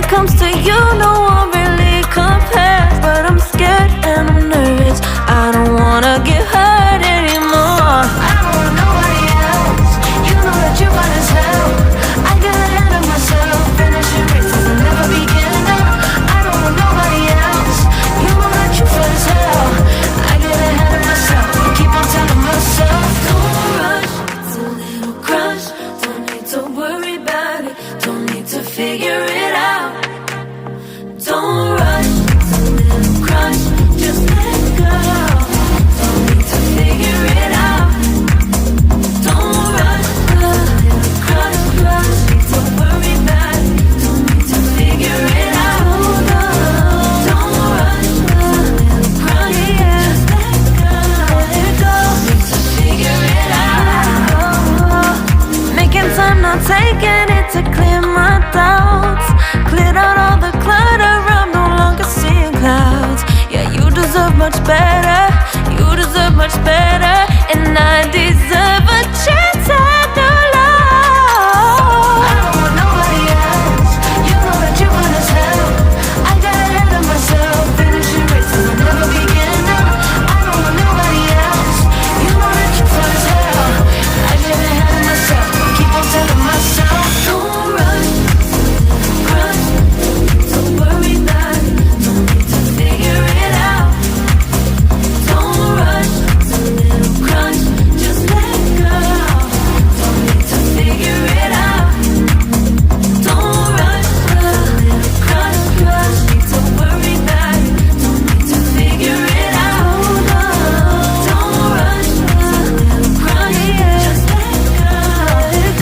comes to you, no one really compares. But I'm scared and I'm nervous, I don't wanna get hurt anymore. I don't want nobody else, you know that you're fine as hell. I get ahead of myself, finishing races and never begin. I don't want nobody else, you know that you're fine as hell. I get ahead of myself, keep on telling myself, don't rush, it's a little crush. Don't need to worry about it, don't need to figure it out. Don't rush, it's a little crush, just let go. Don't need to figure it out. Don't rush, a little crush, need to worry about it. Don't need to figure it out. Don't rush, a little crush, just let go. Need to figure it out. Making time, not taking it to clear my doubts. Cleared out all the clutter, I'm no longer seeing clouds. Yeah, you deserve much better, you deserve much better. And I deserve a chance at new love. I don't want nobody else, you know that you're fine as hell. I got ahead of myself, finishing races and never begin. I don't want nobody else, you know that you're fine as hell. I get ahead of myself, keep on telling myself, don't rush, crush, don't worry about it, don't need to figure it out. Don't rush, it's a little crush, just let go. Don't need to figure it out. Don't rush, a little crush, need to worry about it, don't need to figure it out. Don't rush, a little crush, just let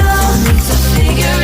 go. Need to figure it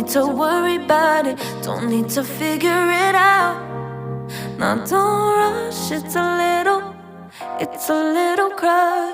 to worry about it, don't need to figure it out. Now don't rush, it's a little crush.